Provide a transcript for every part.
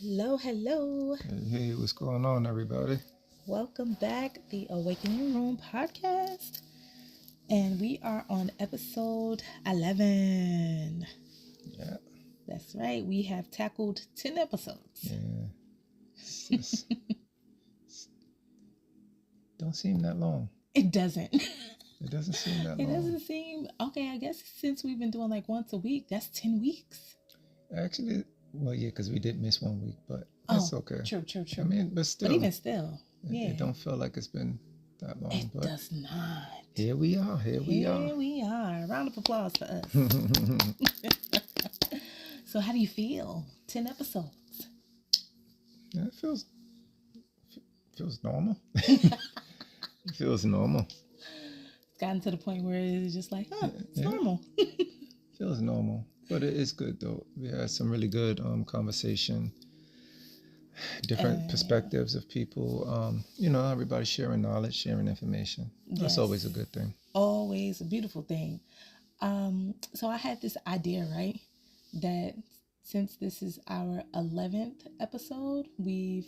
Hello, hello. Hey, what's going on, everybody? Welcome back, the Awakening Room podcast. And we are on episode 11. Yeah, That's right, we have tackled 10 episodes. yeah. It's don't seem that long. It doesn't. It doesn't seem that It long. doesn't seem okay. I guess since we've been doing like once a week, that's 10 weeks. Actually, well, yeah, because we did miss 1 week, but Oh, that's okay. true. I mean, but But still, even still, it, yeah, it don't feel like it's been that long. it But does not. here we are. Here we are. Here we are. Round of applause for us. Yeah, So, how do you feel? 10 episodes. it feels normal. It feels normal. Gotten to the point where it's just like, it's Yeah. normal. Feels normal, but it is good though. We had some really good conversation, different perspectives of people. Everybody sharing knowledge, sharing information. That's Yes. always a good thing. Always a beautiful thing. So I had this idea, right? That since this is our 11th episode, we've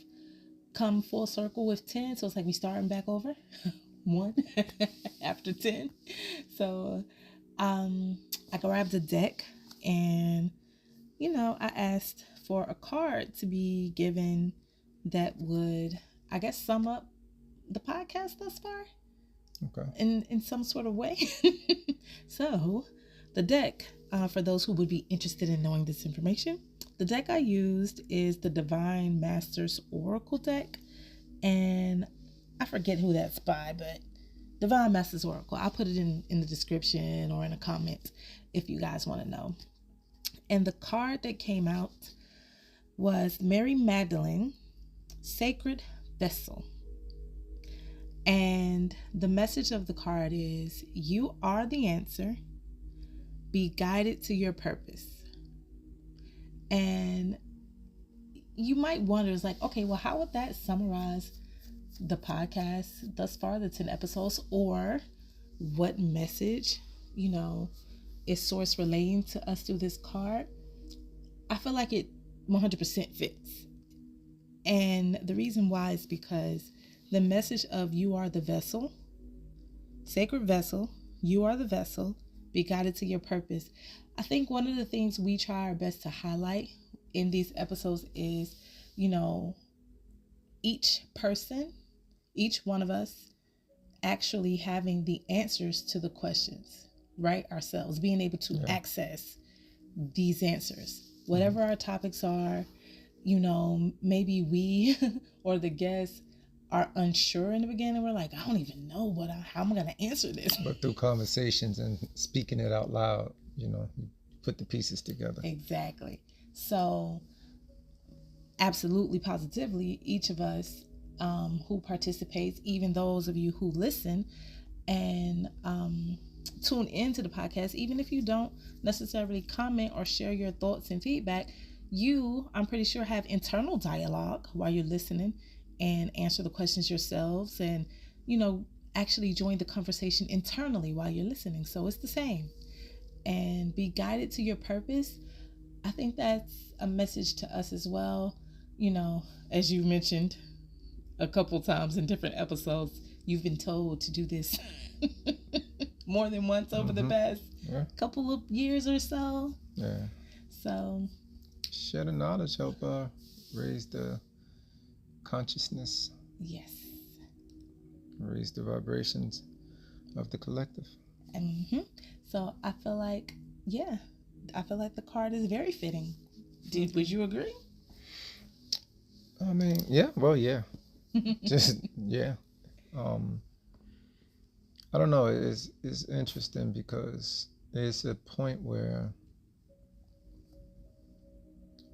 come full circle with 10. So it's like we starting back over one after 10. So I grabbed a deck and, I asked for a card to be given that would, I guess, sum up the podcast thus far Okay. in some sort of way. So the deck, for those who would be interested in knowing this information, the deck I used is the Divine Masters Oracle deck. And I forget who that's by, but Divine Masters Oracle. I'll put it in the description or in a comment if you guys want to know. And the card that came out was Mary Magdalene, Sacred Vessel. And the message of the card is, you are the answer. Be guided to your purpose. And you might wonder, it's like, okay, well, how would that summarize the podcast thus far, the 10 episodes? Or what message, is source relaying to us through this card? I feel like it 100% fits. And the reason why is because the message of you are the vessel, sacred vessel, you are the vessel, be guided to your purpose. I think one of the things we try our best to highlight in these episodes is, each person, each one of us actually having the answers to the questions, right? Ourselves, being able to access these answers. Whatever our topics are, maybe we or the guests are unsure in the beginning. We're like, I don't even know how am I going to answer this? But through conversations and speaking it out loud, you put the pieces together. Exactly. So, absolutely, positively, each of us who participates, even those of you who listen and tune into the podcast, even if you don't necessarily comment or share your thoughts and feedback, I'm pretty sure, have internal dialogue while you're listening and answer the questions yourselves and, actually join the conversation internally while you're listening. So it's the same. And be guided to your purpose. I think that's a message to us as well. As you mentioned a couple times in different episodes, you've been told to do this more than once over the past couple of years or so. Yeah. So share the knowledge, help raise the consciousness. Yes. Raise the vibrations of the collective. So I feel like, the card is very fitting. Would you agree? I mean, yeah. Well, yeah. Just yeah. I don't know. It's interesting because there's a point where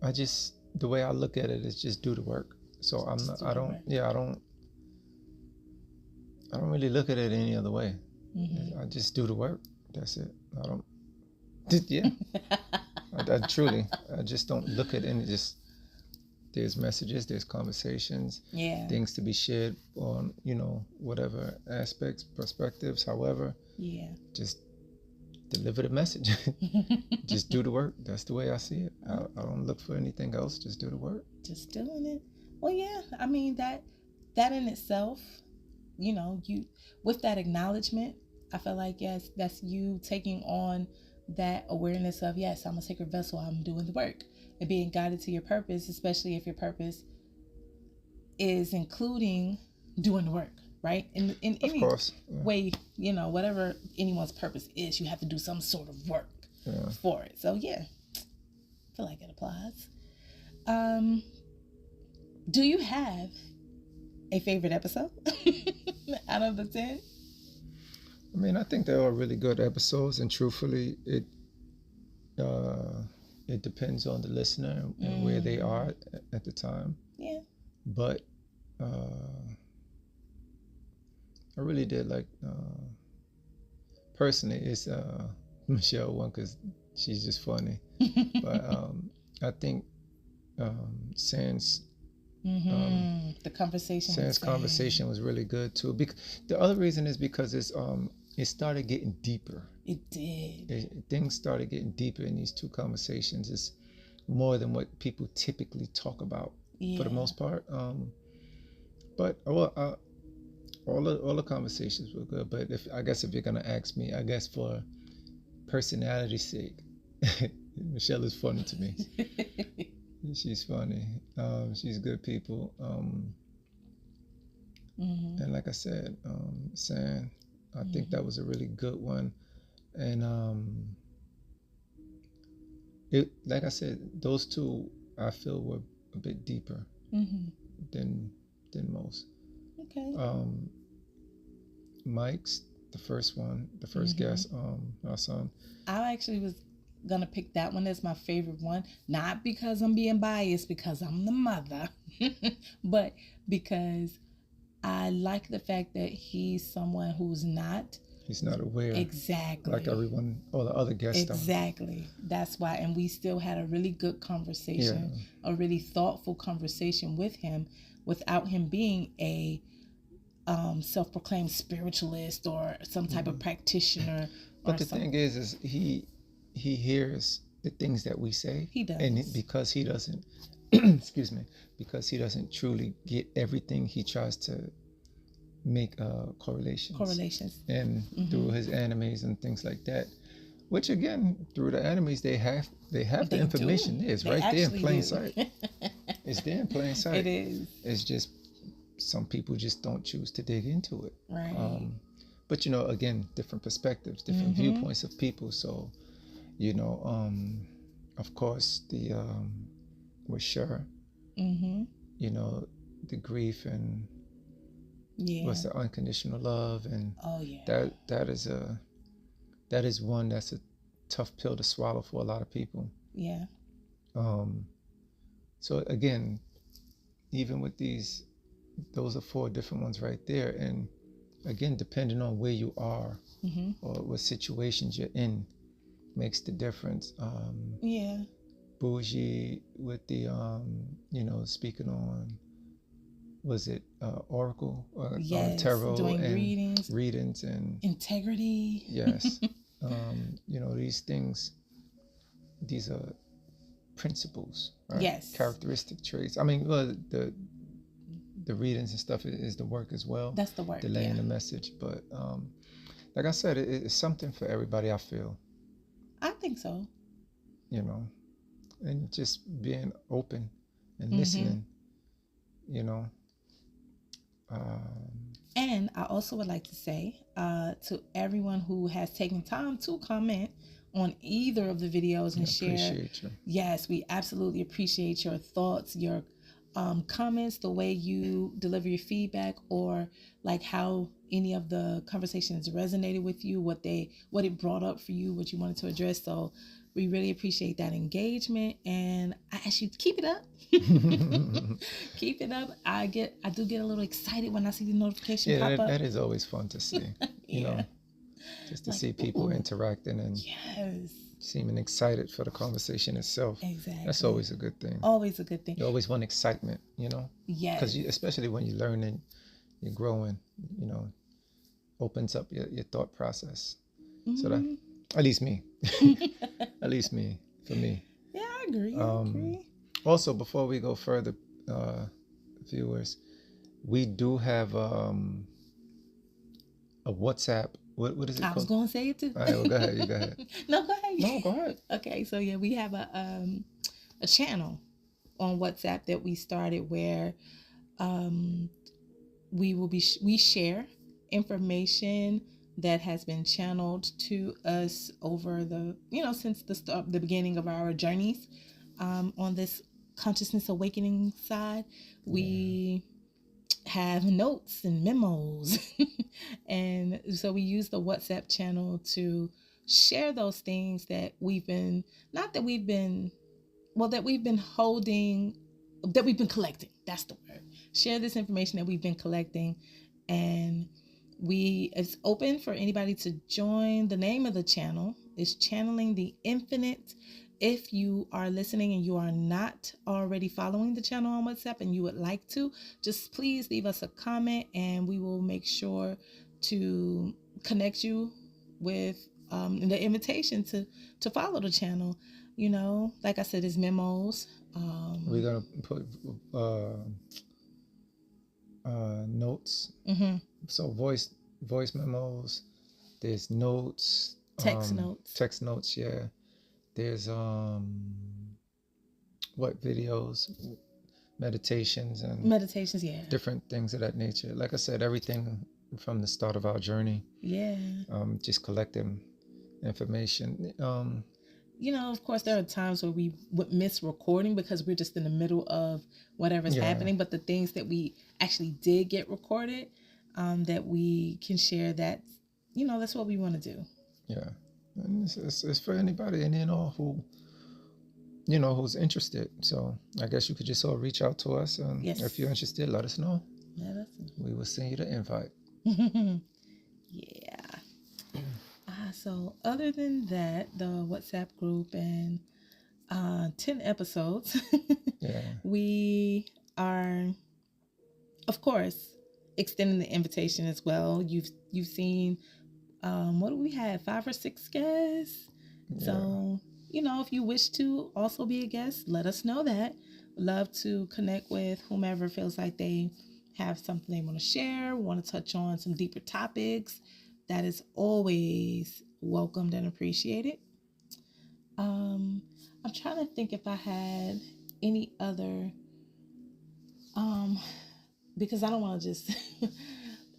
the way I look at it is just do the work. So I don't really look at it any other way. I just do the work. That's it. I don't. Yeah. I truly. I just don't look at any. There's messages. There's conversations. Yeah. Things to be shared on. Whatever aspects, perspectives. However. Yeah. Just deliver the message. Just do the work. That's the way I see it. I don't look for anything else. Just do the work. Just doing it. Well, yeah. I mean that in itself, you with that acknowledgement, I feel like yes, that's you taking on that awareness of yes, I'm a sacred vessel. I'm doing the work and being guided to your purpose, especially if your purpose is including doing the work, right? In any way, whatever anyone's purpose is, you have to do some sort of work for it. So yeah, I feel like it applies. Do you have a favorite episode out of the 10? I mean, I think they're all really good episodes, and truthfully, it depends on the listener and where they are at the time. Yeah. But I really did like, personally, it's Michelle one because she's just funny. But I think Sans the conversation. Sans conversation was really good too. Because the other reason is because it started getting deeper. It did. Things started getting deeper in these two conversations. It's more than what people typically talk about for the most part. But all the conversations were good. But I guess if you're gonna ask me, I guess for personality's sake, Michelle is funny to me. She's funny. She's good people. And like I said, San, I think that was a really good one. And like I said, those two I feel were a bit deeper than most. Okay. Mike's the first guest, our son. I actually was gonna pick that one as my favorite one, not because I'm being biased because I'm the mother, but because I like the fact that he's someone who's not. He's not aware. Exactly. Like everyone, all the other guests. Exactly. That's why, and we still had a really good conversation, a really thoughtful conversation with him, without him being a self-proclaimed spiritualist or some type of practitioner. But the thing is he hears the things that we say. He does. And because he doesn't, excuse me, because he doesn't truly get everything, he tries to make correlations. And through his animes and things like that, which again, through the animes, they have the information. It's right there in plain sight. It's there in plain sight. It is. It's just some people just don't choose to dig into it. Right. But again, different perspectives, different viewpoints of people. So, of course, the with Cher, the grief and what's the unconditional love, and that is one that's a tough pill to swallow for a lot of people. Yeah. So again, even with those are 4 different ones right there, and again, depending on where you are or what situations you're in, makes the difference. Bougie with the speaking on, was it oracle or tarot, doing and readings and integrity. Yes. These things, these are principles, right? Yes. Characteristic traits. I mean, well, the readings and stuff is the work as well. That's the work. Delaying the message, but like I said, it's something for everybody. I feel. I think so. And just being open and listening. And I also would like to say to everyone who has taken time to comment on either of the videos and share. Appreciate you. Yes, we absolutely appreciate your thoughts, your comments, the way you deliver your feedback, or like how any of the conversations resonated with you, what it brought up for you, what you wanted to address. So we really appreciate that engagement, and I ask you to keep it up. Keep it up. I do get a little excited when I see the notification pop up. That is always fun to see. Just to see people interacting and seeming excited for the conversation itself. Exactly. That's always a good thing. Always a good thing. You always want excitement, Yes. Because especially when you're learning, you're growing, opens up your thought process. So At least me. At least me. For me. Yeah, I agree. Also, before we go further, viewers, we do have a WhatsApp. What is it I was called? going to say it too. All right, well, go ahead. You go ahead. No, go ahead. No, go ahead. Okay, so yeah, we have a channel on WhatsApp that we started where we share information that has been channeled to us over since the beginning of our journeys on this consciousness awakening side. We have notes and memos and so we use the WhatsApp channel to share those things that we've been holding, that we've been collecting. That's the word. Share this information that we've been collecting, and it's open for anybody to join. The name of the channel is Channeling the Infinite. If you are listening and you are not already following the channel on WhatsApp and you would like to, just please leave us a comment and we will make sure to connect you with the invitation to follow the channel. Like I said, it's memos. We're gonna put notes. Mm-hmm. So voice memos. There's notes. Text notes. Text notes. Yeah. There's videos, meditations, yeah. Different things of that nature. Like I said, everything from the start of our journey. Yeah. Just collecting information. Of course, there are times where we would miss recording because we're just in the middle of whatever's happening. But the things that we actually did get recorded, that we can share, that's what we want to do. Yeah. And it's for anybody and all who's interested. So I guess you could just all reach out to us, and if you're interested, let us know. We will send you the invite. Yeah. So other than that, the WhatsApp group and 10 episodes, we are, of course, extending the invitation as well. You've seen. What do we have? 5 or 6 guests. Yeah. So, if you wish to also be a guest, let us know that. Love to connect with whomever feels like they have something they want to share, want to touch on some deeper topics. That is always welcomed and appreciated. I'm trying to think if I had any other, because I don't want to just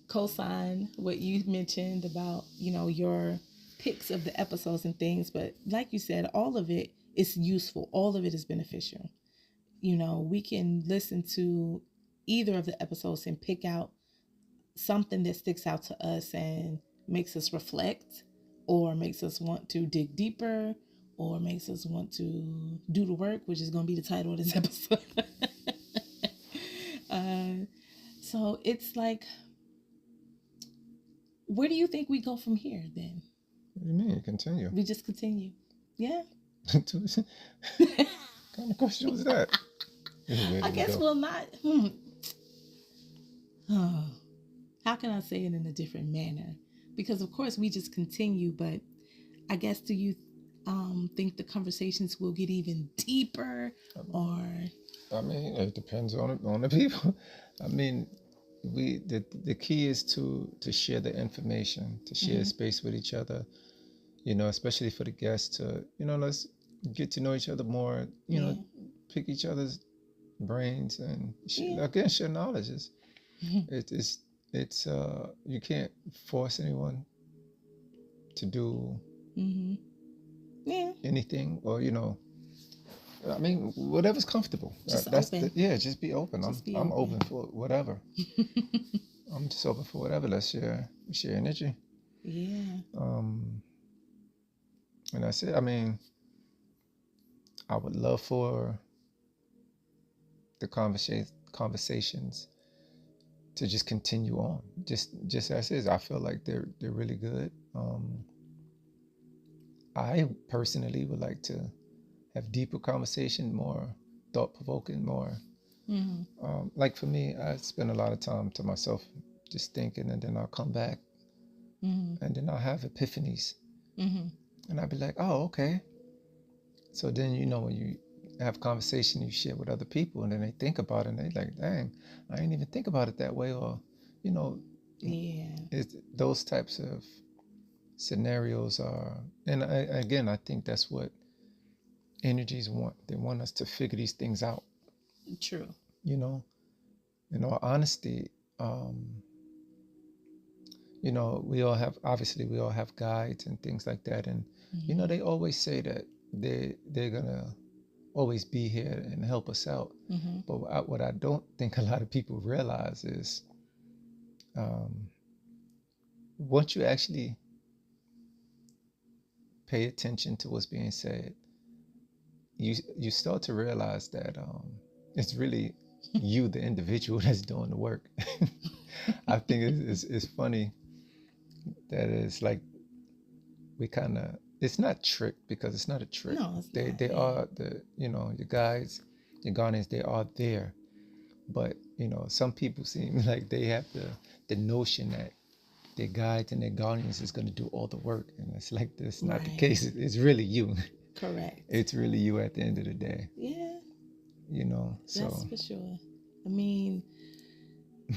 co-sign what you mentioned about, your picks of the episodes and things. But like you said, all of it is useful. All of it is beneficial. We can listen to either of the episodes and pick out something that sticks out to us and makes us reflect, or makes us want to dig deeper, or makes us want to do the work, which is going to be the title of this episode. So it's like, where do you think we go from here then? What do you mean? Continue. We just continue. Yeah. What kind of question was that? I guess we'll not. How can I say it in a different manner? Because of course we just continue, but I guess, do you think the conversations will get even deeper, or? I mean, it depends on the people. I mean, the key is to share the information, to share space with each other, especially for the guests to, let's get to know each other more, pick each other's brains and share knowledge. It's you can't force anyone to do anything, or I mean, whatever's comfortable. Just Just be open. I'm open for whatever. I'm just open for whatever. Let's share energy. Yeah. And that's it. I mean, I would love for the conversations to just continue on, just as is. I feel like they're really good. I personally would like to have deeper conversation, more thought-provoking, more like for me, I spend a lot of time to myself just thinking, and then I'll come back and then I'll have epiphanies. And I'd be like, oh, okay. So then, when you have conversation, you share with other people, and then they think about it, and they like, dang, I didn't even think about it that way. Or, you know, Yeah. it's those types of scenarios are, and again, I think that's what energies want. They want us to figure these things out. True. In all honesty, um, we all have, obviously we all have guides and things like that, and they always say that they're gonna always be here and help us out. But what I don't think a lot of people realize is, once you actually pay attention to what's being said, you start to realize that it's really you, the individual, that's doing the work. I think it's funny that it's like we kind of, it's not tricked, because it's not a trick. No, it's They not. they Yeah. are your guides, your guardians. They are there, but some people seem like they have the notion that their guides and their guardians is going to do all the work, and it's like that's not the Right. case. It's really you. Correct. It's really you at the end of the day. Yeah, So that's for sure. I mean,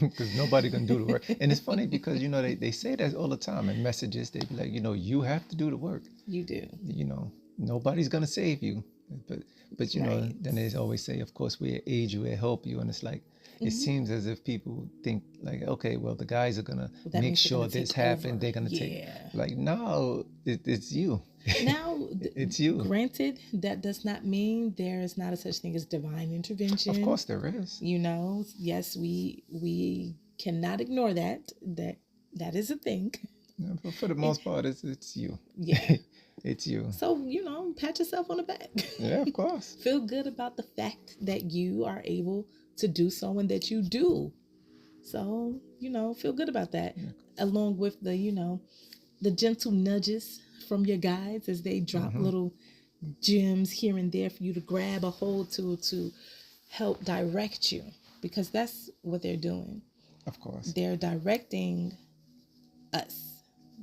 because nobody can do the work. And it's funny because they say that all the time in messages. They be like, you have to do the work. you do. Nobody's gonna save you. But Right. then they always say, of course, we aid you, we help you. And it's like, it seems as if people think like, okay, well, the guys are gonna Well, that make means they're sure gonna this take happens. over. They're gonna take, Yeah. like, no, it's you. Now, It's you. granted, that does not mean there is not a such thing as divine intervention. Of course there is. Yes, we cannot ignore that. That is a thing. Yeah, but for the most part, it's you. Yeah. It's you. So, pat yourself on the back. Yeah, of course. Feel good about the fact that you are able to do so and that you do. So, feel good about that. Yeah. Along with the gentle nudges from your guides as they drop little gems here and there for you to grab a hold to help direct you, because that's what they're doing. Of course. They're directing us.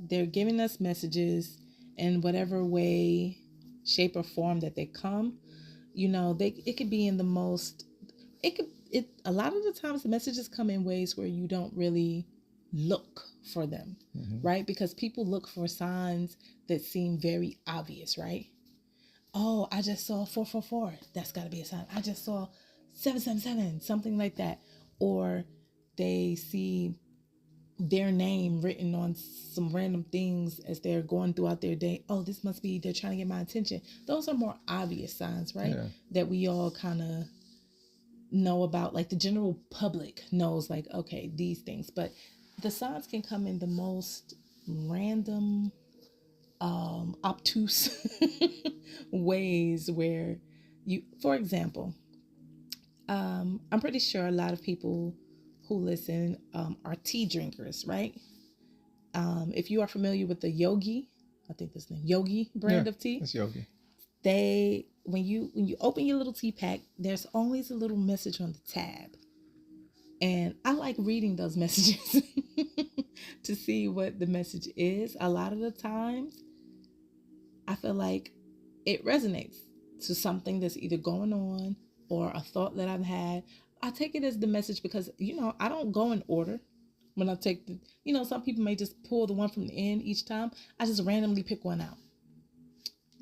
They're giving us messages in whatever way, shape, or form that they come. It could be in the most. A lot of the times the messages come in ways where you don't really look for them, right? Because people look for signs that seem very obvious, right? Oh, I just saw 444. That's got to be a sign. I just saw 777, something like that. Or they see their name written on some random things as they're going throughout their day. Oh, this must be, they're trying to get my attention. Those are more obvious signs, right? Yeah. That we all kind of know about. Like the general public knows, like, okay, these things. But the signs can come in the most random, obtuse ways where for example, I'm pretty sure a lot of people who listen are tea drinkers, right? If you are familiar with the Yogi, I think this name Yogi brand of tea, It's Yogi. they when you open your little tea pack, there's always a little message on the tab, and I like reading those messages to see what the message is. A lot of the times I feel like it resonates to something that's either going on or a thought that I've had. I take it as the message because, I don't go in order when I take some people may just pull the one from the end each time. I just randomly pick one out.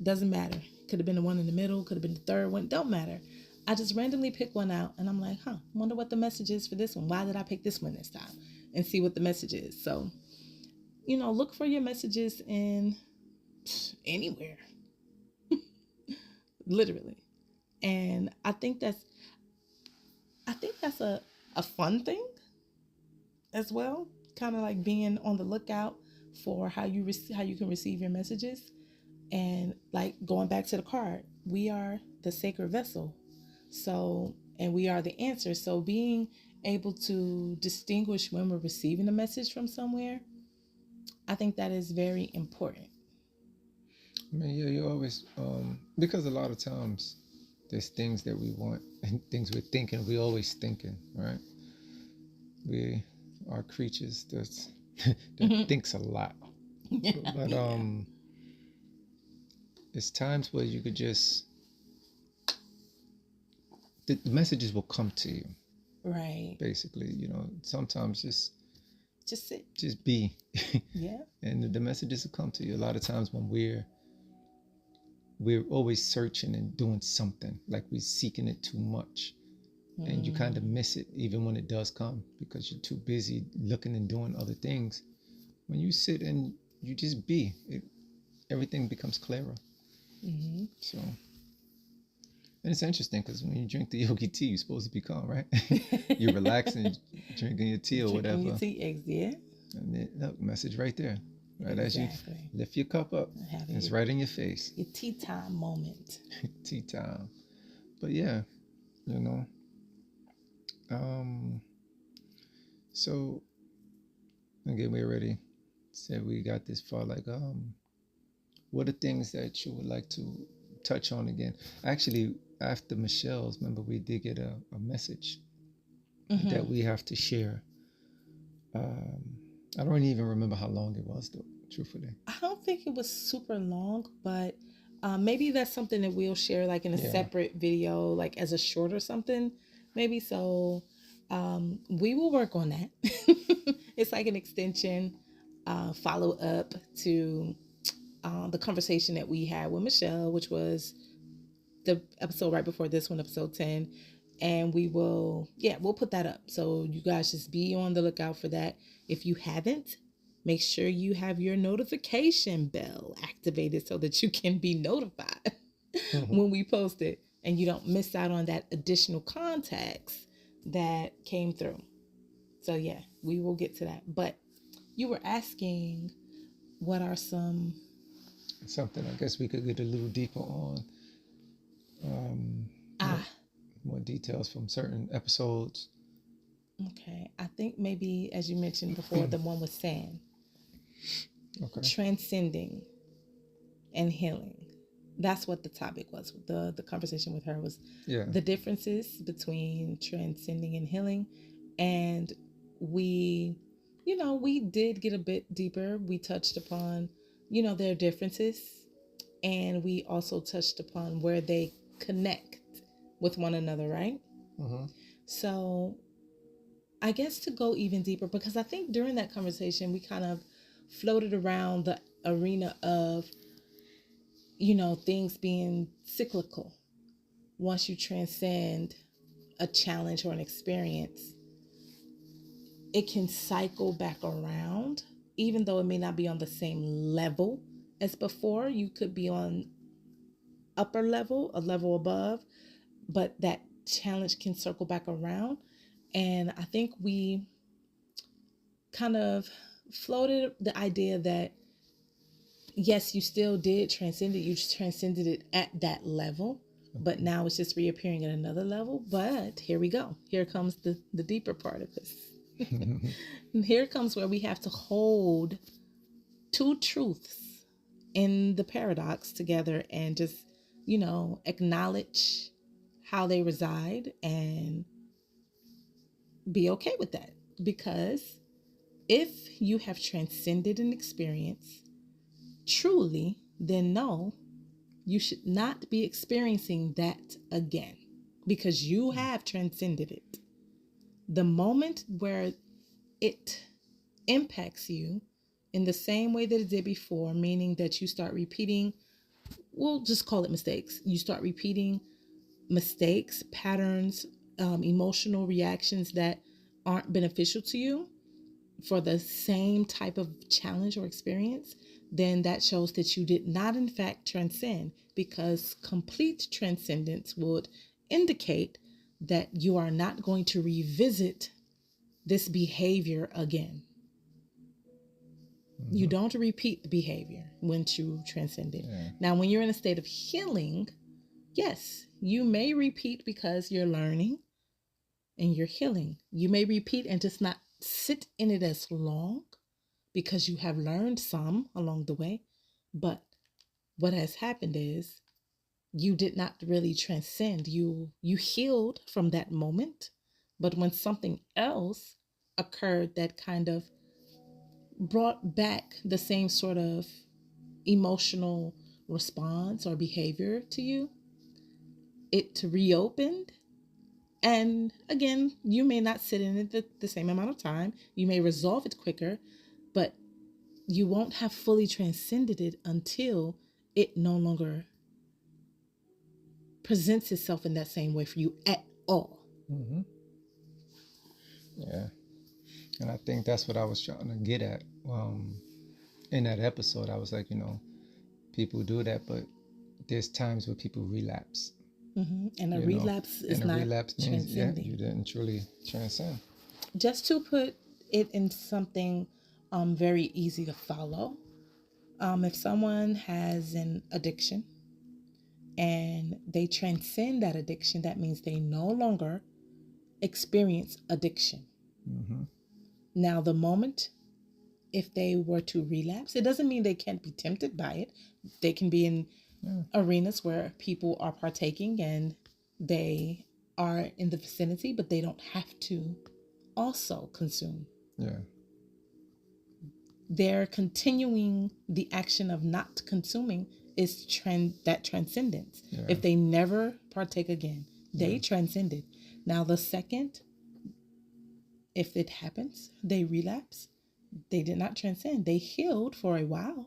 Doesn't matter. Could have been the one in the middle, could have been the third one. Don't matter. I just randomly pick one out and I'm like, wonder what the message is for this one. Why did I pick this one this time? And see what the message is. So, look for your messages in anywhere. Literally. And I think that's a fun thing as well. Kind of like being on the lookout for how you can receive your messages. And like going back to the card, we are the sacred vessel. So, and we are the answer. So being able to distinguish when we're receiving a message from somewhere, I think that is very important. I mean, yeah, you always, because a lot of times there's things that we want and things we're thinking, we're always thinking, right? We are creatures that thinks a lot. But, it's times where you could just the messages will come to you. Right. Basically, sometimes Just sit. just be. Yeah. And the messages will come to you. A lot of times when we're always searching and doing something, like we're seeking it too much. And you kind of miss it even when it does come because you're too busy looking and doing other things. When you sit and you just be, everything becomes clearer. Mm-hmm. So, and it's interesting because when you drink the yogi tea, you're supposed to be calm, right? You're relaxing, drinking your tea or whatever. Your tea, eggs, yeah. And then, look, message right there. Right Exactly. as you lift your cup up, it's right in your face. Your tea time moment. Tea time. But yeah, you know. So again, we already said we got this far. Like, what are things that you would like to touch on again? Actually, after Michelle's, remember we did get a message that we have to share. I don't even remember how long it was, though, truthfully. I don't think it was super long, but maybe that's something that we'll share like in a separate video, like as a short or something, maybe. So we will work on that. It's like an extension, follow up to the conversation that we had with Michelle, which was the episode right before this one, episode 10. And we'll put that up. So you guys just be on the lookout for that. If you haven't, make sure you have your notification bell activated so that you can be notified when we post it and you don't miss out on that additional context that came through. So yeah, we will get to that. But you were asking what are something I guess we could get a little deeper on. More details from certain episodes. Okay. I think maybe, as you mentioned before, the one with Sam. Okay. Transcending and healing. That's what the topic was. The conversation with her was the differences between transcending and healing. And we did get a bit deeper. We touched upon, their differences. And we also touched upon where they connect with one another, right? Mm-hmm. So I guess to go even deeper, because I think during that conversation, we kind of floated around the arena of, things being cyclical. Once you transcend a challenge or an experience, it can cycle back around, even though it may not be on the same level as before. You could be on upper level, a level above, but that challenge can circle back around. And I think we kind of floated the idea that, yes, you still did transcend it. You just transcended it at that level, but now it's just reappearing at another level. But here we go. Here comes the deeper part of this. And here comes where we have to hold two truths in the paradox together and just, acknowledge how they reside and be okay with that. Because if you have transcended an experience truly, then no, you should not be experiencing that again because you have transcended it. The moment where it impacts you in the same way that it did before, meaning that you start repeating, we'll just call it mistakes. You start repeating mistakes, patterns, emotional reactions that aren't beneficial to you for the same type of challenge or experience, then that shows that you did not in fact transcend, because complete transcendence would indicate that you are not going to revisit this behavior again. You don't repeat the behavior once you transcend it. Yeah. Now, when you're in a state of healing, yes, you may repeat because you're learning and you're healing. You may repeat and just not sit in it as long because you have learned some along the way. But what has happened is you did not really transcend. You healed from that moment. But when something else occurred that kind of brought back the same sort of emotional response or behavior to you, it reopened. And again, you may not sit in it the same amount of time. You may resolve it quicker, but you won't have fully transcended it until it no longer presents itself in that same way for you at all. Mm-hmm. Yeah. And I think that's what I was trying to get at. In that episode, I was like, people do that, but there's times where people relapse. Mm-hmm. And a relapse is not transcending. You didn't truly transcend. Just to put it in something very easy to follow, if someone has an addiction and they transcend that addiction, that means they no longer experience addiction. Mm-hmm. Now, the moment if they were to relapse, it doesn't mean they can't be tempted by it. They can be in arenas where people are partaking and they are in the vicinity, but they don't have to also consume. Yeah. They're continuing the action of not consuming is that transcendence. Yeah. If they never partake again, they transcended. Now, the second, if it happens, they relapse, they did not transcend. They healed for a while,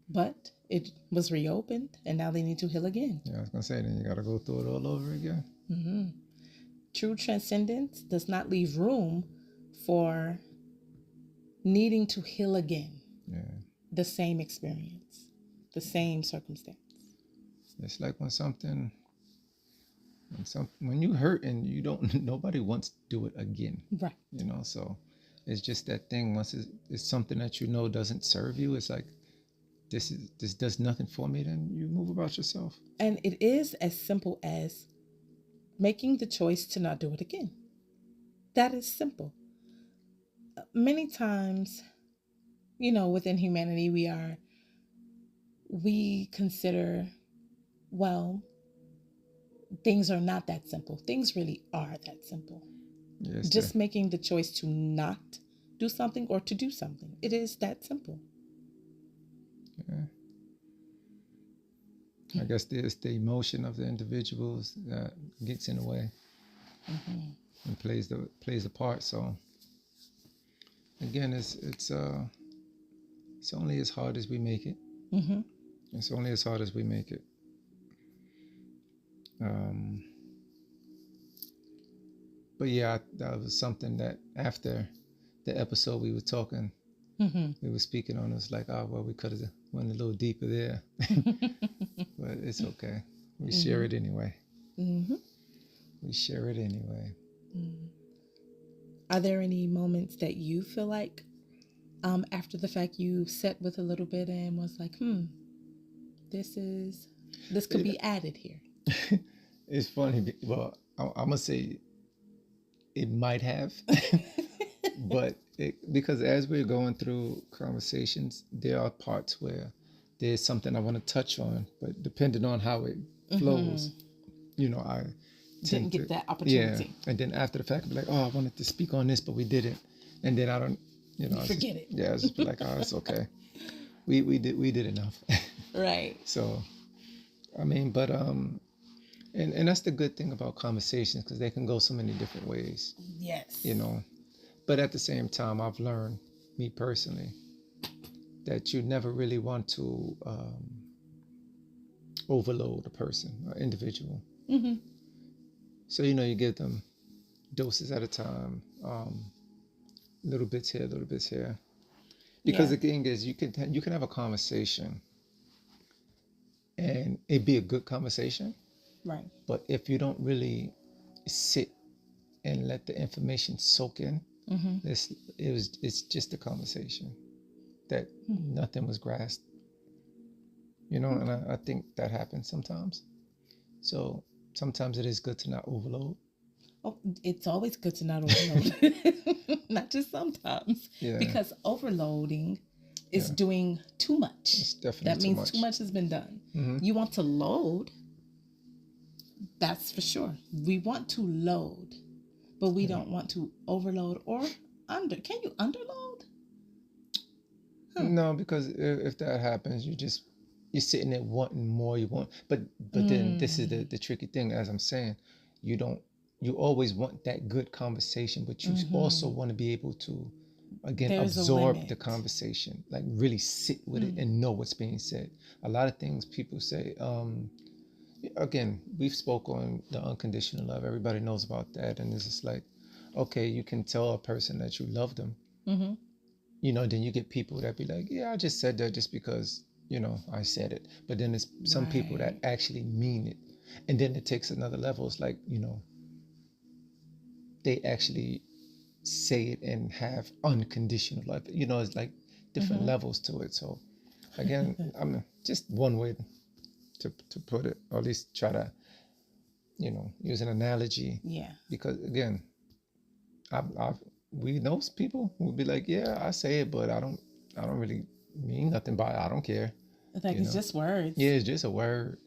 but it was reopened, and now they need to heal again. Yeah, I was going to say, then you got to go through it all over again. Mm-hmm. True transcendence does not leave room for needing to heal again. Yeah. The same experience, the same circumstance. It's like when you hurt and you don't, nobody wants to do it again. Right. So it's just that thing. Once it's something that doesn't serve you, it's like, this does nothing for me, then you move about yourself. And it is as simple as making the choice to not do it again. That is simple. Many times, within humanity, we consider, well, things are not that simple. Things really are that simple. Yes, just making the choice to not do something or to do something. It is that simple. Yeah. I guess there's the emotion of the individuals that gets in the way and plays a part. So again, it's only as hard as we make it. Mm-hmm. It's only as hard as we make it. But yeah, that was something that after the episode we were talking, we were speaking on. It was like, we could have went a little deeper there, but it's okay. We share it anyway. Mm-hmm. We share it anyway. Are there any moments that you feel like, after the fact, you sat with a little bit and was like, this could be added here? It's funny. Well, I'm gonna say it might have, but because as we're going through conversations, there are parts where there's something I want to touch on, but depending on how it flows, I didn't get that opportunity. Yeah, and then after the fact, I'd be like, I wanted to speak on this, but we didn't, and then I don't, forget it. Yeah, I just be like, it's okay. We did enough. Right. So, I mean, but and that's the good thing about conversations, because they can go so many different ways. Yes. But at the same time, I've learned, me personally, that you never really want to overload a person or individual. Mm-hmm. So, you give them doses at a time, little bits here, little bits here. Because the thing is, you can have a conversation and it'd be a good conversation. Right. But if you don't really sit and let the information soak in, it's just a conversation that nothing was grasped. And I think that happens sometimes. So sometimes it is good to not overload. Oh, it's always good to not overload. Not just sometimes. Yeah. Because overloading is doing too much. It's definitely that means too much has been done. Mm-hmm. You want to load, that's for sure. We want to load, but we don't want to overload or under. Can you underload? No, because if that happens, you just you're sitting there wanting more. You want, but then this is the tricky thing. As I'm saying, you don't. You always want that good conversation, but you also want to be able to, again, There's a absorb the limit. conversation, like really sit with it and know what's being said. A lot of things people say. Again, we've spoke on the unconditional love. Everybody knows about that, and it's just like, okay, you can tell a person that you love them. Mm-hmm. You know, then you get people that be like, yeah, I just said that just because, you know, I said it. But then there's some people that Right. actually mean it. And then it takes another level. It's like, you know, they actually say it and have unconditional love. You know, it's like different levels to it. So again, I'm just one way to put it, or at least try to, you know, use an analogy. Yeah. Because again, I've we know people who would be like, yeah, I say it, but I don't really mean nothing by it. I don't care. It's like You it's know, just words. yeah, it's just a word.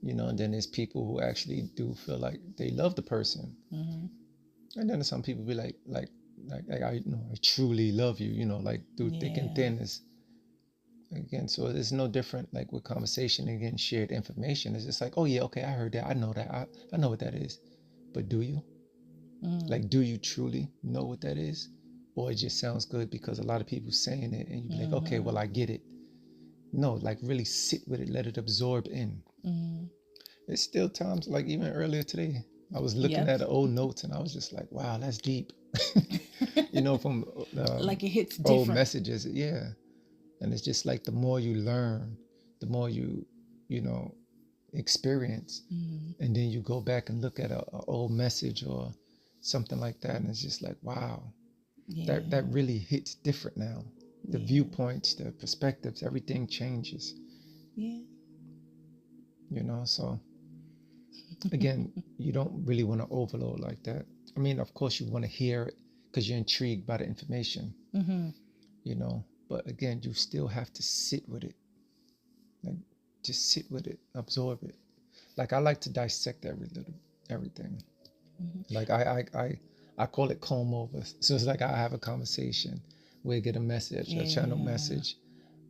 You know, and then there's people who actually do feel like they love the person, Mm-hmm. and then some people be like I, you know, I truly love you. You know, like through thick and Yeah. thin is again. So it's no different like with conversation and getting shared information. It's just like, oh yeah, okay, I heard that. I know that. I know what that is. But do you? Like, do you truly know what that is? Or it just sounds good because a lot of people saying it and you be like, okay, well, I get it. No, like really sit with it, let it absorb in. Mm-hmm. It's still times like even earlier today, I was looking Yep. at the old notes and I was just like, wow, that's deep. You know, from Like it hits old different. messages. Yeah. And it's just like the more you learn, the more you know, experience. And then you go back and look at a old message or something like that. And it's just like, wow, Yeah. that really hits different now. The Yeah. viewpoints, the perspectives, everything changes, Yeah. you know. So again, you don't really want to overload like that. I mean, of course you want to hear it because you're intrigued by the information, Mm-hmm. you know, but again, you still have to sit with it. Like just sit with it, absorb it. Like I like to dissect everything. Like I call it comb over. So it's like I have a conversation, we get a message, a channel Yeah. message,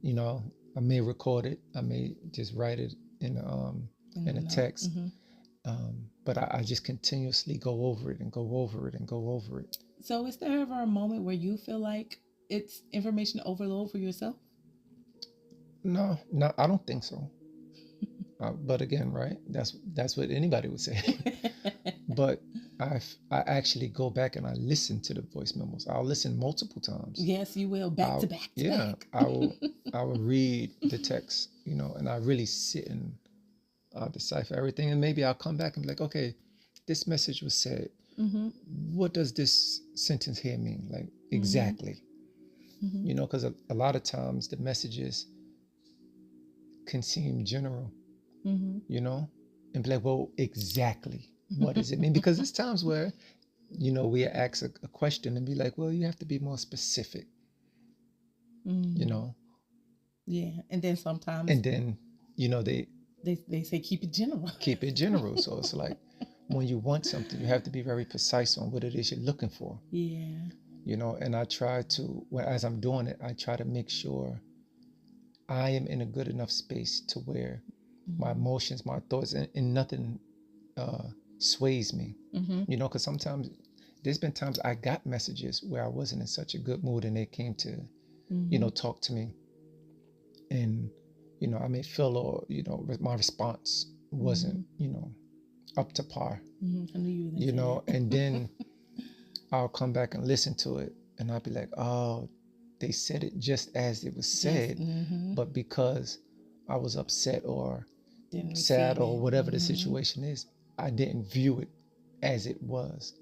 you know, I may record it, I may just write it in a No. text. But I just continuously go over it and go over it and go over it. So, is there ever a moment where you feel like it's information overload for yourself? No, no, I don't think so. But again, right? That's what anybody would say. But I actually go back and I listen to the voice memos. I'll listen multiple times. Yes, you will. Back to back to Yeah, back. I will read the text, you know, and I really sit and decipher everything. And maybe I'll come back and be like, okay, this message was said. Mm-hmm. What does this sentence here mean? Like Mm-hmm. exactly, Mm-hmm. you know, because a lot of times the messages can seem general, Mm-hmm. you know, and be like, well, exactly, what does it mean? Because there's times where, you know, we ask a question and be like, well, you have to be more specific, you know, Yeah, and then sometimes and then, you know, they they say keep it general. keep it general. So it's like when you want something, you have to be very precise on what it is you're looking for, Yeah. you know. And I try to, well, as I'm doing it, I try to make sure I am in a good enough space to where my emotions, my thoughts, and nothing uh, sways me, you know, because sometimes there's been times I got messages where I wasn't in such a good mood and they came to, you know, talk to me. And, you know, I may feel, or, you know, my response wasn't, you know, up to par, I knew you were gonna you say know, that. and then I'll come back and listen to it and I'll be like, oh, they said it just as it was Just said, but because I was upset or didn't sad receive or it. whatever the situation is, I didn't view it as it was.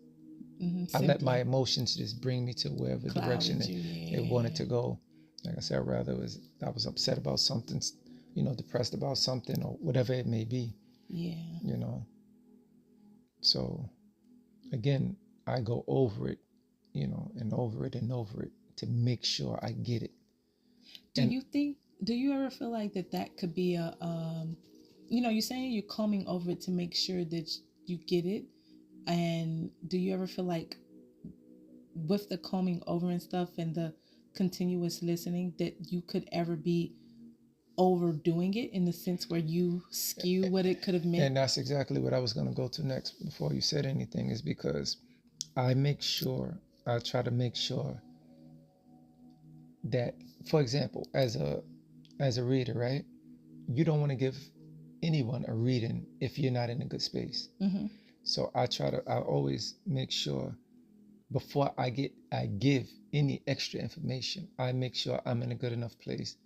I let my Simply emotions just bring me to wherever direction clouded you. it wanted Yeah. to go. Like I said, rather was I was upset about something, you know, depressed about something or whatever it may be, Yeah. you know. So again, I go over it, you know, and over it and over it to make sure I get it. Do And you think? Do you ever feel like that could be a you know, you're saying you're combing over it to make sure that you get it, and do you ever feel like with the combing over and stuff and the continuous listening that you could ever be overdoing it in the sense where you skew what it could have meant? And that's exactly what I was going to go to next before you said anything, is because I try to make sure that, for example, as a reader, right? You don't want to give anyone a reading if you're not in a good space. Mm-hmm. So I always make sure before I give any extra information, I make sure I'm in a good enough place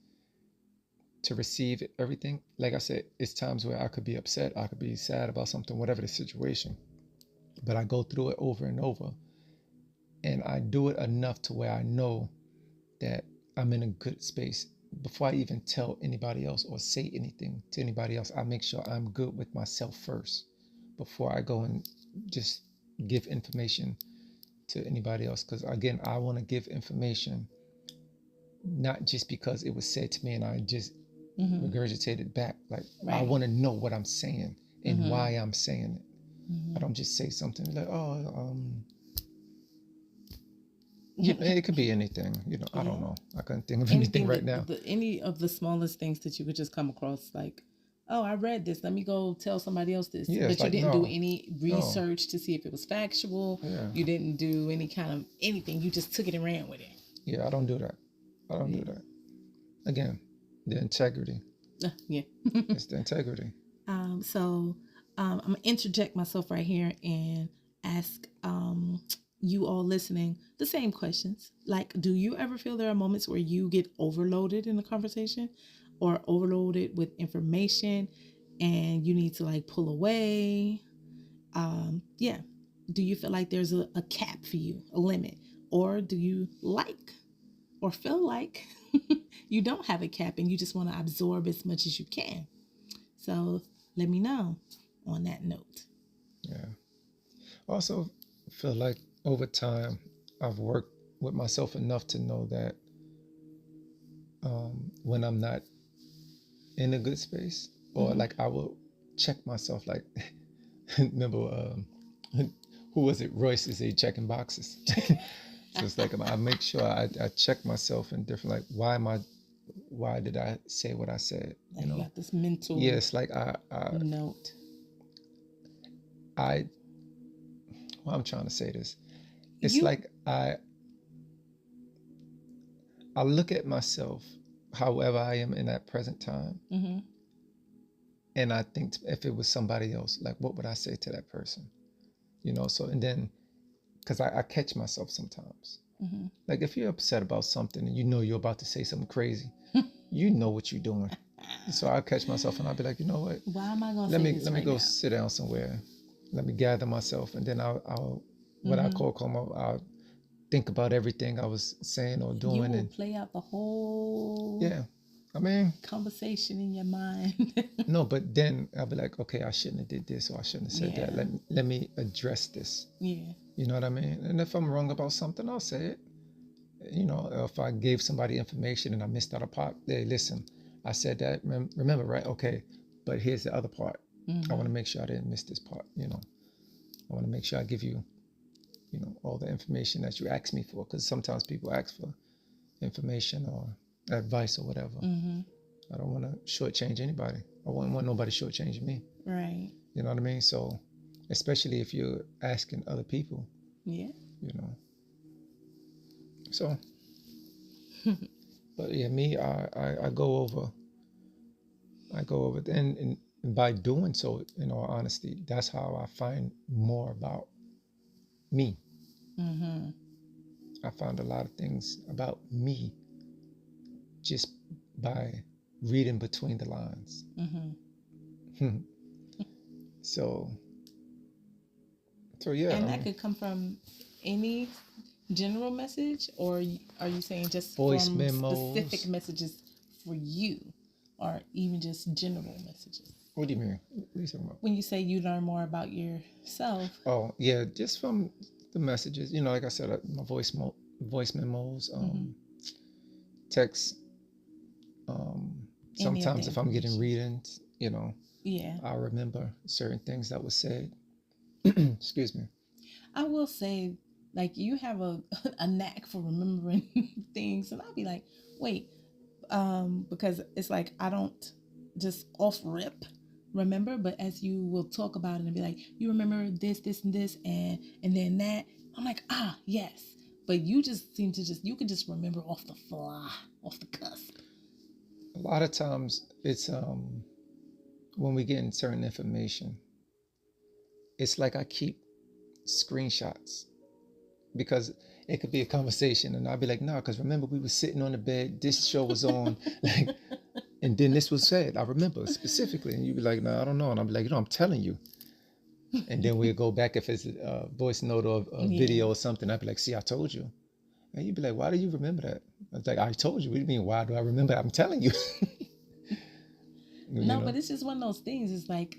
to receive everything. Like I said, it's times where I could be upset, I could be sad about something, whatever the situation, but I go through it over and over, and I do it enough to where I know that I'm in a good space. Before I even tell anybody else or say anything to anybody else, I make sure I'm good with myself first before I go and just give information to anybody else. Because again, I want to give information not just because it was said to me and I just regurgitate it back. Like, I want to know what I'm saying and why I'm saying it. I don't just say something like, it could be anything, I don't know. I couldn't think of anything right now. Any of the smallest things that you would just come across, like, oh, I read this, let me go tell somebody else this. Yeah, but you didn't do any research to see if it was factual. Yeah. You didn't do any kind of anything. You just took it and ran with it. Yeah, I don't do that. Do that. Again, the integrity. Yeah. It's the integrity. So I'm going to interject myself right here and ask you all listening the same questions. Like, do you ever feel there are moments where you get overloaded in the conversation or overloaded with information and you need to like pull away? Yeah. Do you feel like there's a cap for you, a limit? Or do you like or feel like you don't have a cap and you just want to absorb as much as you can? So let me know on that note. Yeah. Also feel like over time I've worked with myself enough to know that when I'm not in a good space, or like I will check myself, like remember who was it? Royce is checking boxes. So it's like I make sure I check myself in different, like, why did I say what I said? Like you got this mental like I note. I'm trying to say this. It's like I look at myself however I am in that present time. Mm-hmm. And I think if it was somebody else, like, what would I say to that person? So, and then, because I catch myself sometimes. Mm-hmm. Like, if you're upset about something and you're about to say something crazy, you know what you're doing. So I catch myself and I'll be like, you know what? Why am I going to say this? Let me go sit down somewhere. Let me gather myself, and then I'll what I call I'll think about everything I was saying or doing. You will play out the whole conversation in your mind. No, but then I'll be like, okay, I shouldn't have did this, or I shouldn't have said that. Let me address this. Yeah. You know what I mean? And if I'm wrong about something, I'll say it. If I gave somebody information and I missed out a part, hey, listen, I said that. Remember, right? Okay, but here's the other part. I want to make sure I didn't miss this part. I want to make sure I give you, all the information that you asked me for, because sometimes people ask for information or advice or whatever. Mm-hmm. I don't want to shortchange anybody. I wouldn't want nobody shortchanging me. Right. You know what I mean? So, especially if you're asking other people. Yeah. So, but yeah, me, I go over. And by doing so, in all honesty, that's how I find more about me. Mm-hmm. I found a lot of things about me just by reading between the lines. Mm-hmm. So yeah. And that could come from any general message, or are you saying just voice from memos, specific messages for you, or even just general messages? What do you mean? What are you talking about? When you say you learn more about yourself. Oh, yeah, just from the messages. Like I said, my voice memos, text. Sometimes if I'm getting readings, I remember certain things that were said. Excuse me. I will say, like, you have a knack for remembering things, and I'll be like, wait, because it's like I don't just off rip remember, but as you will talk about it and be like, you remember this, this, and this, and then that. I'm like, yes. But you just seem to you can just remember off the fly, off the cusp. A lot of times it's when we get in certain information, it's like I keep screenshots because it could be a conversation and I'll be like, no, because remember we were sitting on the bed, this show was on, like, and then this was said. I remember specifically, and you'd be like, no, I don't know, and I'll be like, I'm telling you. And then we'll go back if it's a voice note or a video or something. I'd be like, see, I told you. And you'd be like, why do you remember that? I was like, I told you. What do you mean, why do I remember? I'm telling you. No, but it's just one of those things. It's like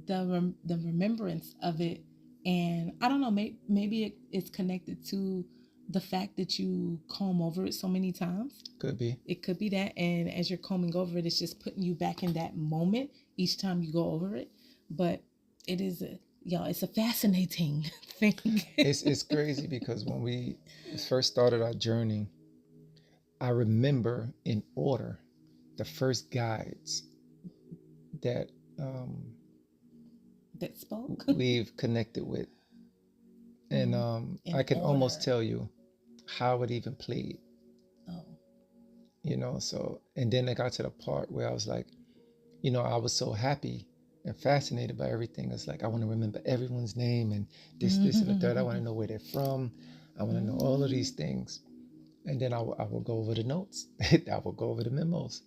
the remembrance of it. And I don't know, maybe it's connected to the fact that you comb over it so many times. Could be. It could be that. And as you're combing over it, it's just putting you back in that moment each time you go over it. But it is it's a fascinating thing. It's crazy because when we first started our journey, I remember in order the first guides that that spoke we've connected with, and I can almost tell you how it even played. So, and then I got to the part where I was like, I was so happy and fascinated by everything. It's like I want to remember everyone's name and this and the third. I want to know where they're from. I want to know all of these things. And then I will go over the notes. I will go over the memos.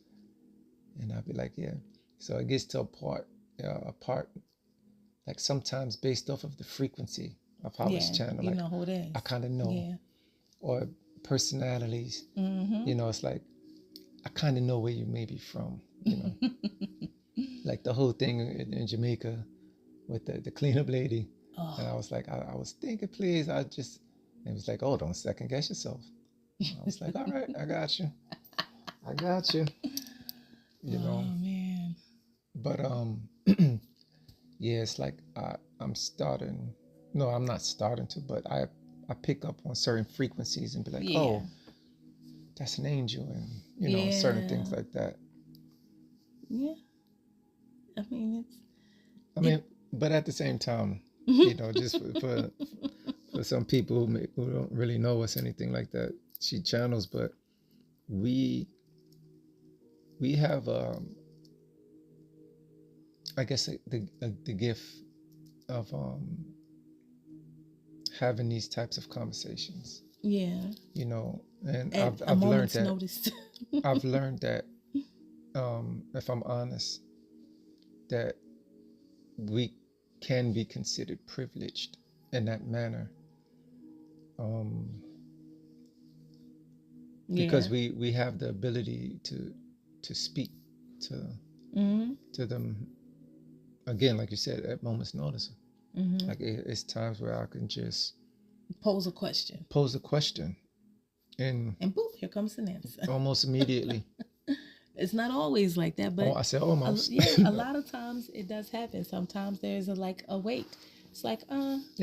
And I'll be like, yeah. So it gets to a part, like sometimes based off of the frequency of how it's channeled. You like, know who it is. I kind of know. Yeah. Or personalities. It's like, I kind of know where you may be from, Like the whole thing in Jamaica with the cleanup lady. Oh. And I was like, I was thinking, please, it was like, oh, don't second guess yourself. I was like, all right, I got you. Oh, man. But, yeah, it's like I'm starting. No, I'm not starting to, but I pick up on certain frequencies and be like, oh, that's an angel. And, certain things like that. Yeah. But at the same time, just for some people who don't really know us, anything like that, she channels, but we have, I guess, the gift of having these types of conversations. Yeah. And I've learned that. I've learned that, if I'm honest, that we can be considered privileged in that manner, because we have the ability to speak to them, again, like you said, at moment's notice. Like it's times where I can just pose a question, and boom, here comes an answer almost immediately. It's not always like that, but I said almost. A lot of times it does happen. Sometimes there's a wait. It's like,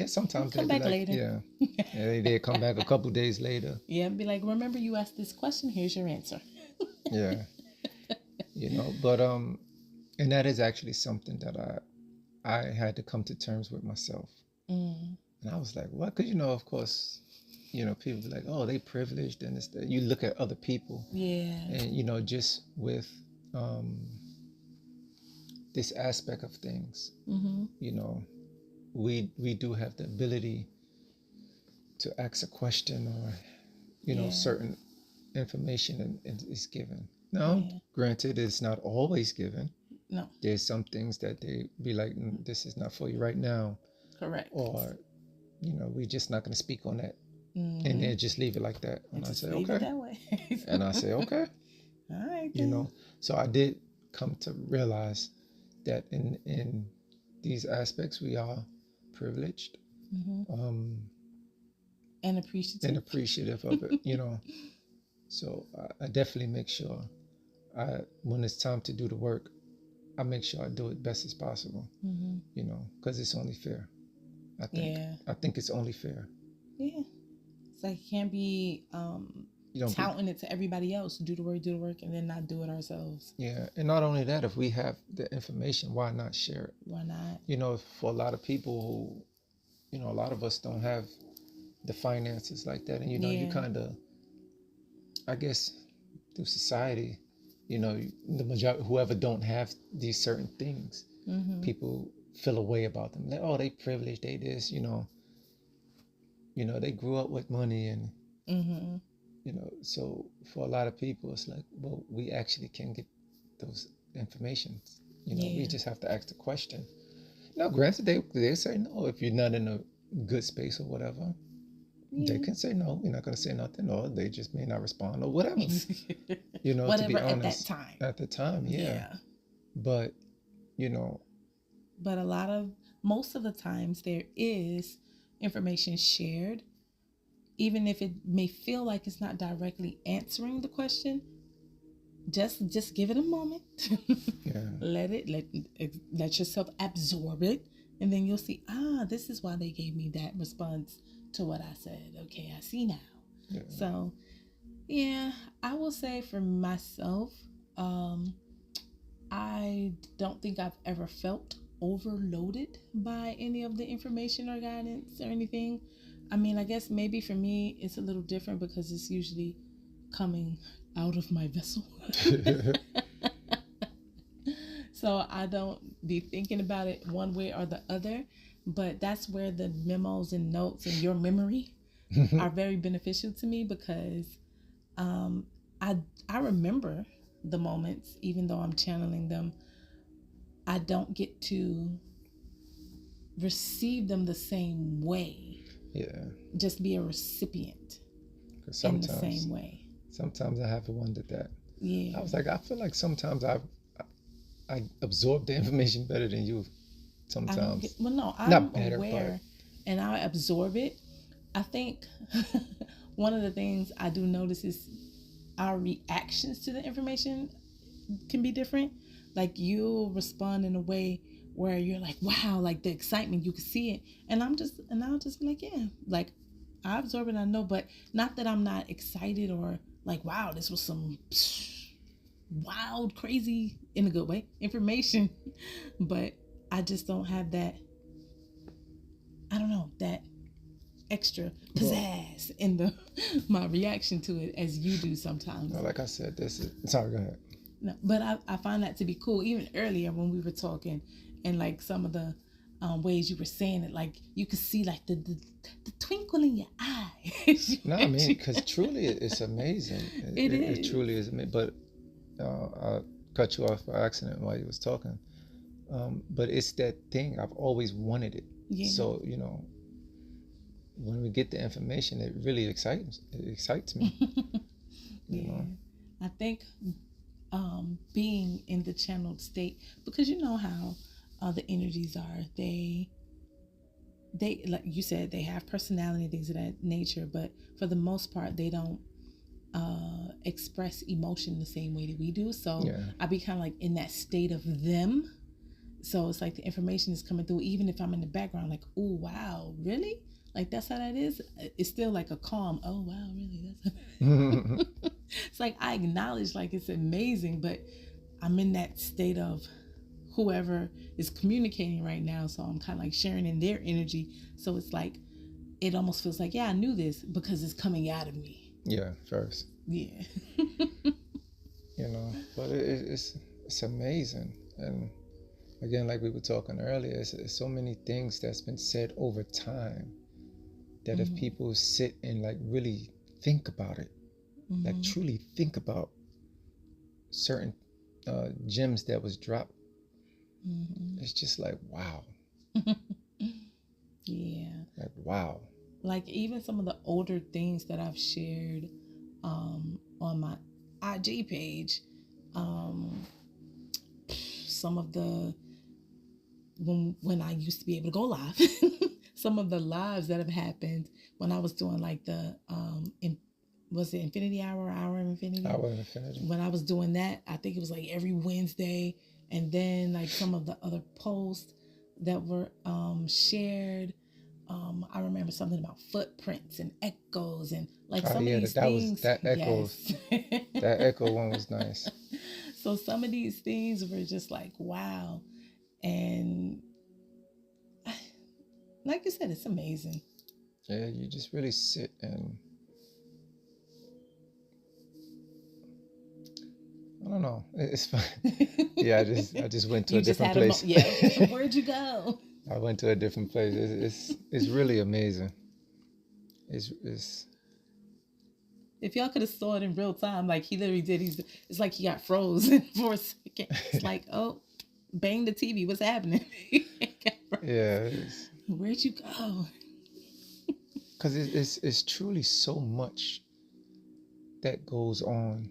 sometimes come back later. Yeah, they come back a couple days later. Yeah, be like, remember you asked this question, here's your answer. Yeah. But and that is actually something that I had to come to terms with myself. And I was like, what? Because of course, people be like, oh, they privileged and that. You look at other people. Yeah. And just with this aspect of things, we do have the ability to ask a question or certain information and is given. Now, granted, it's not always given. No. There's some things that they be like, this is not for you right now. Correct. Or, we're just not going to speak on that. And then just leave it like that. And I say, okay. That way. And I say, okay. All right. Then. So I did come to realize that in these aspects we are privileged. And appreciative. And appreciative of it, So I definitely make sure when it's time to do the work, I make sure I do it best as possible, because it's only fair. I think it's only fair. Yeah. It's like it can't be touting it to everybody else, do the work, and then not do it ourselves. Yeah, and not only that, if we have the information, why not share it? Why not? For a lot of people who, a lot of us don't have the finances like that, and you kind of, I guess, through society, the majority, whoever don't have these certain things, people feel a way about them. Like, oh, they privileged, they this, they grew up with money, and so for a lot of people, it's like, well, we actually can get those information. We just have to ask the question. Now, granted, they say no if you're not in a good space or whatever. They can say no. We're not going to say nothing, or they just may not respond, or whatever. Whatever, to be honest, at the time, yeah. But but most of the times there is information shared, even if it may feel like it's not directly answering the question. Just give it a moment. Let yourself absorb it, and then you'll see, this is why they gave me that response to what I said. Okay, I see now. So I will say for myself, I don't think I've ever felt overloaded by any of the information or guidance or anything. I mean, I guess maybe for me it's a little different because it's usually coming out of my vessel. So I don't be thinking about it one way or the other, but that's where the memos and notes and your memory are very beneficial to me, because I remember the moments, even though I'm channeling them. I don't get to receive them the same way. Just be a recipient in the same way. Sometimes I have wondered that. I was like, I feel like sometimes I absorb the information better than you. Sometimes. I'm not better, aware, and I absorb it. I think one of the things I do notice is our reactions to the information can be different. Like, you'll respond in a way where you're like, wow, like the excitement, you can see it. And I'll just be like, yeah, like I absorb it, I know, but not that I'm not excited or like, wow, this was some wild, crazy, in a good way, information. But I just don't have that, I don't know, that extra pizzazz in my reaction to it as you do sometimes. Like I said, sorry, go ahead. No, but I find that to be cool. Even earlier when we were talking, and like some of the ways you were saying it, like you could see like the twinkle in your eye. No, I mean, because truly it's amazing. It truly is amazing. But I cut you off by accident while you was talking. But it's that thing, I've always wanted it. So when we get the information, it really excites me. You know? I think being in the channeled state, because you know how the energies are, they like you said, they have personality, things of that nature, but for the most part they don't express emotion the same way that we do. So I be kind of like in that state of them. So it's like the information is coming through, even if I'm in the background, like, oh wow, really? Like that's how that is. It's still like a calm. Oh wow, really? That's it's like I acknowledge like it's amazing, but I'm in that state of whoever is communicating right now. So I'm kind of like sharing in their energy. So it's like it almost feels like, yeah, I knew this because it's coming out of me. Yeah, first. Yeah. But it's amazing. And again, like we were talking earlier, it's so many things that's been said over time that if people sit and like really think about it, like truly think about certain gems that was dropped, it's just like, wow. Yeah. Like, wow. Like even some of the older things that I've shared on my IG page, some of the when I used to be able to go live, some of the lives that have happened when I was doing like the was it Infinity Hour of Infinity? Hour of Infinity. When I was doing that, I think it was like every Wednesday, and then like some of the other posts that were shared, I remember something about footprints and echoes and like Oh some of yeah, these that was things. that echoes. Yes. That echo one was nice. So some of these things were just like, wow. And like you said, it's amazing. Yeah, you just really sit and I don't know. It's fun. Yeah, I just went to You a just different had a place. yeah. Where'd you go? I went to a different place. It's really amazing. It's If y'all could have saw it in real time, like he literally did, it's like he got frozen for a second. It's like, oh, bang the TV. What's happening? yeah, Where'd you go? because it's truly so much that goes on,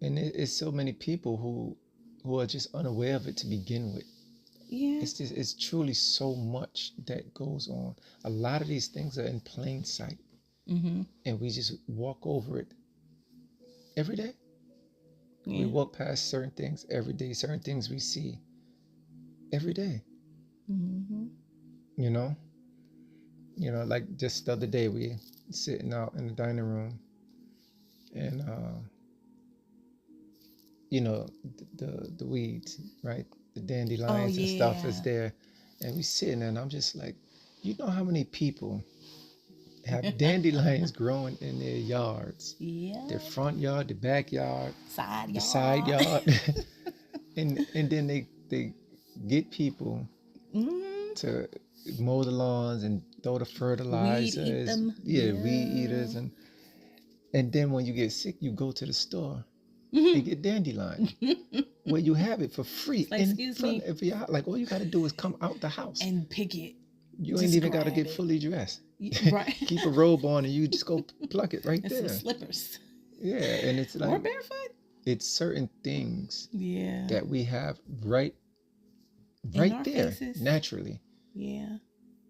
and it's so many people who are just unaware of it to begin with. Yeah. It's truly so much that goes on. A lot of these things are in plain sight, Mm-hmm. and we just walk over it every day. Yeah. We walk past certain things every day, certain things we see every day. Mm-hmm. You know, like just the other day we sitting out in the dining room, and the weeds, right? The Oh dandelions and stuff is yeah. there, and we sitting there, and I'm just like, you know how many people have dandelions growing in their yards, Yeah. their front yard, the backyard, Side the side yard. yard, and then they get people Mm-hmm. to mow the lawns and throw the Weed eat fertilizers, them. yeah, weed Yeah. eaters, and then when you get sick, you go to the store and get dandelion, where you have it for free It's like, in excuse front me, of your house. Like all you got to do is come out the house. and pick it. You ain't Just even got to grab get it. fully dressed. Right. Keep a robe on and you just go pluck it right And there. some slippers. Yeah, and it's Or like barefoot. it's certain things Yeah. that we have right In our there faces. naturally. Yeah.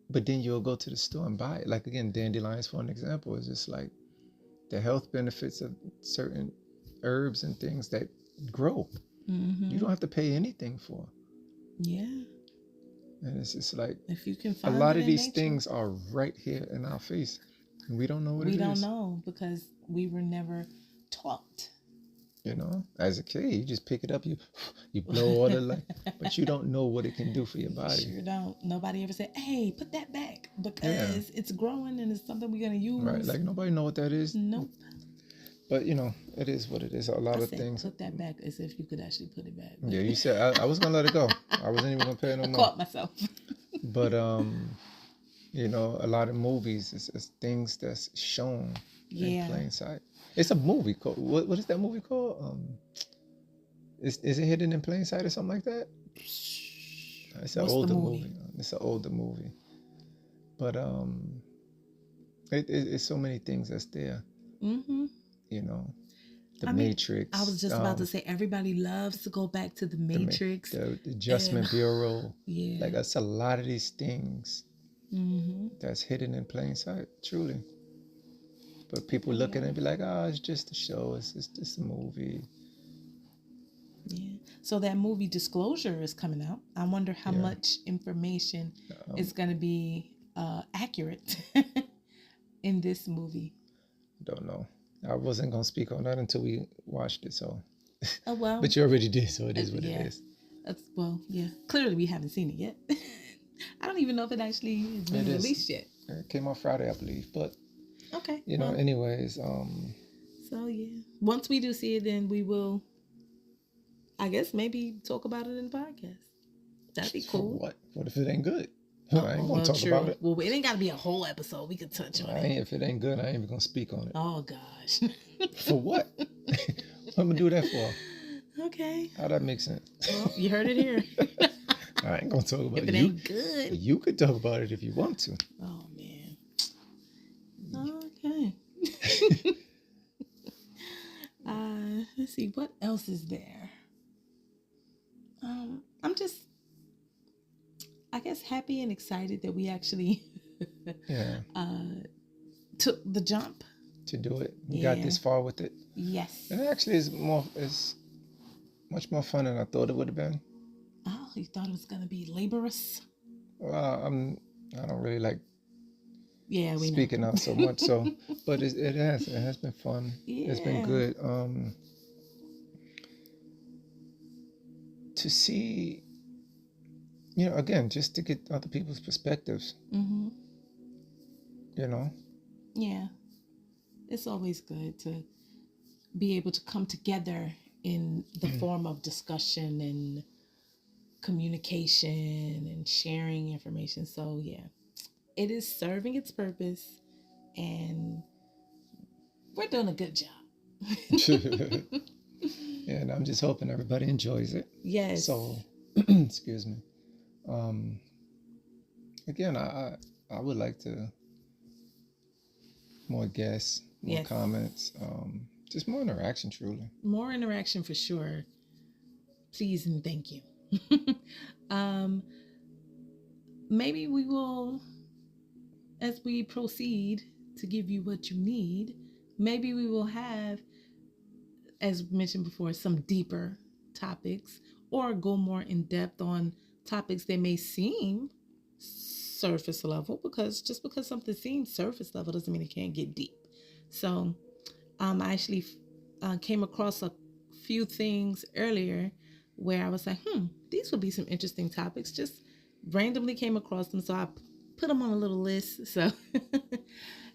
But then you'll go to the store and buy it. Like again, dandelions for an example is just like the health benefits of certain herbs and things that grow. Mm-hmm. You don't have to pay anything for. Yeah. And it's just like If you can a find lot it of in these nature. things are right here in our face. And we don't know what We it don't is. know because we were never taught. You know, as a kid, you just pick it up, you blow all the light, but you don't know what it can do for your body. Sure don't. Nobody ever said, "Hey, put that back," because it's growing and it's something we're gonna use. Right, like nobody know what that is. Nope. But you know, it is what it is. A lot I of said, things. put that back as if you could actually put it back. Yeah, you said I was gonna let it go. I wasn't even gonna pay it no I more. caught myself. But you know, a lot of movies is things that's shown in plain sight. It's a movie called what is that movie called? Is it Hidden in Plain Sight or something like that? It's an older movie. It's an older movie. But it's so many things that's there. Mm-hmm. You know, the Matrix. I was just about to say everybody loves to go back to the Matrix. The Adjustment Bureau. Yeah. Like that's a lot of these things mm-hmm. that's hidden in plain sight, truly. But people look at it and be like, oh, it's just a show. It's just a movie. Yeah. So that movie Disclosure is coming out. I wonder how much information is going to be accurate in this movie. Don't know. I wasn't going to speak on that until we watched it. So. Oh, well. But you already did, so it is what it is. Clearly we haven't seen it yet. I don't even know if it actually has been released yet. It came out Friday, I believe. But, okay. You know, anyways. So, yeah. Once we do see it, then we will, I guess, maybe talk about it in the podcast. That'd be cool. What? What if it ain't good? I ain't going to talk about it. Well, it ain't got to be a whole episode. We could touch on it. If it ain't good, I ain't even going to speak on it. Oh, gosh. For what? What I'm going to do that for? Okay. How that make sense? Well, you heard it here. I ain't going to talk about it. If it ain't good. You could talk about it if you want to. Oh, man. Okay. Let's see. What else is there? I'm just, I guess, happy and excited that we actually took the jump to do it. We got this far with it. Yes. And it actually is much more fun than I thought it would have been. Oh, you thought it was going to be laborious? Well, I don't really like Yeah, we speaking know. out so much. So, but it has been fun. Yeah. It's been good. To see, again, just to get other people's perspectives. Mm-hmm. You know. Yeah. It's always good to be able to come together in the form of discussion and communication and sharing information. So, yeah, it is serving its purpose, and we're doing a good job. And I'm just hoping everybody enjoys it. Yes. So, excuse me. Again, I would like to more guests, more Yes. comments, just more interaction. Truly, More interaction for sure. Please and thank you. Maybe we will, as we proceed to give you what you need, maybe we will have, as mentioned before, some deeper topics, or go more in depth on topics that may seem surface level, because just because something seems surface level doesn't mean it can't get deep. So I actually came across a few things earlier where I was like, these would be some interesting topics. Just randomly came across them, so I put them on a little list. So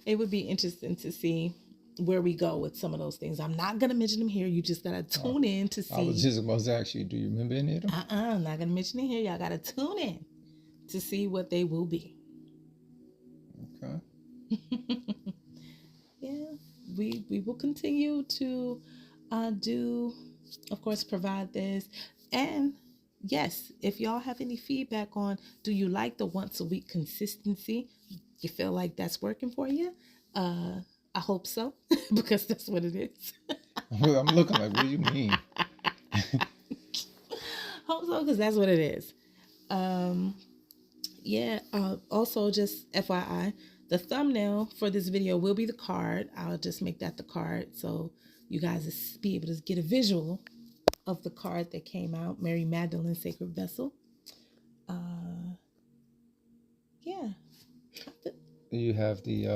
it would be interesting to see where we go with some of those things. I'm not gonna mention them here. You just gotta tune in to see. I was just about to ask you, do you remember any of them? I'm not gonna mention it here. Y'all gotta tune in to see what they will be. Okay. Yeah, we will continue to do, of course, provide this. And yes, if y'all have any feedback on, do you like the once a week consistency? You feel like that's working for you? I hope so, because that's what it is. I'm looking like, what do you mean? Hope so, because that's what it is. Yeah. Also, just FYI, the thumbnail for this video will be the card. I'll just make that the card, so you guys be able to get a visual of the card that came out, Mary Magdalene Sacred Vessel. Yeah. You have the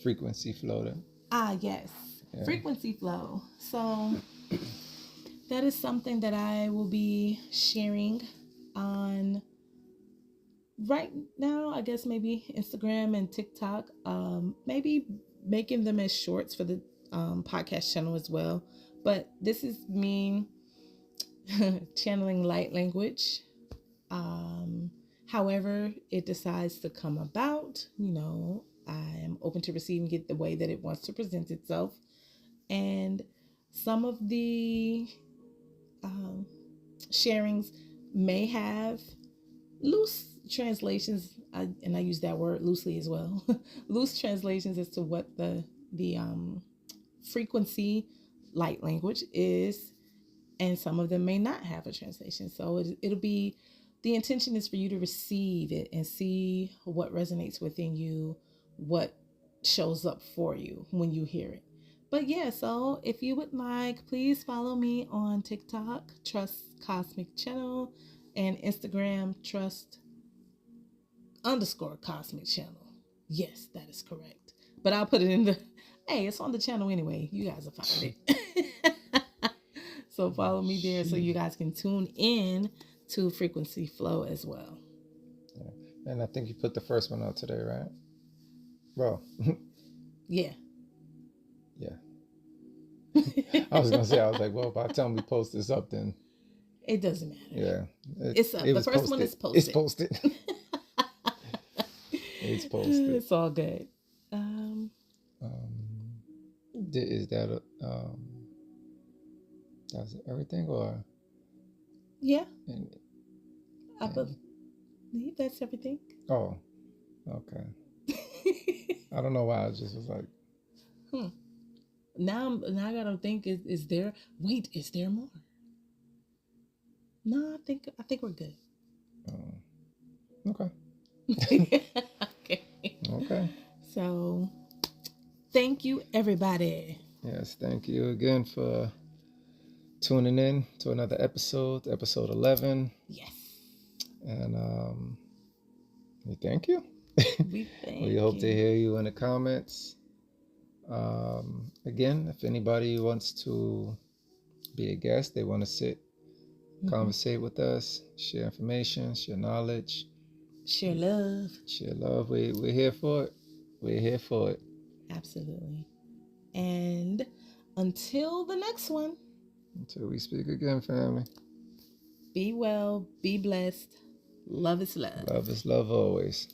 frequency floater. Yes. Yeah. Frequency flow. So that is something that I will be sharing on right now, I guess maybe Instagram and TikTok. Maybe making them as shorts for the podcast channel as well. But this is me channeling light language. However it decides to come about, I am open to receiving it the way that it wants to present itself. And some of the sharings may have loose translations, and I use that word loosely as well. Loose translations as to what the frequency light language is, and some of them may not have a translation. So it'll be, the intention is for you to receive it and see what resonates within you, what shows up for you when you hear it. But yeah, so if you would like, please follow me on TikTok, Trust Cosmic Channel, and Instagram, Trust_Cosmic Channel. Yes, that is correct. But I'll put it in hey, it's on the channel anyway. You guys will find it. So follow me there so you guys can tune in to Frequency Flow as well. Yeah. And I think you put the first one out today, right? Bro. Yeah. Yeah. I was like, well, by the time we post this up, then it doesn't matter. Yeah. It's up. The first one is posted. It's posted. It's posted. It's all good. Is that that's everything, or? Yeah. I believe that's everything. Oh, okay. I don't know why. I just was like, Now I gotta think. Is there? Wait, is there more? No, I think we're good. Okay. Okay. Okay. So, thank you, everybody. Yes, thank you again for tuning in to another episode 11. Yes. And Thank you. We hope to hear you in the comments. Again, if anybody wants to be a guest, they want to sit, conversate with us, share information, share knowledge, share love. We're here for it. We're here for it. Absolutely. And until the next one. Until we speak again, family. Be well, be blessed. Love is love. Love is love always.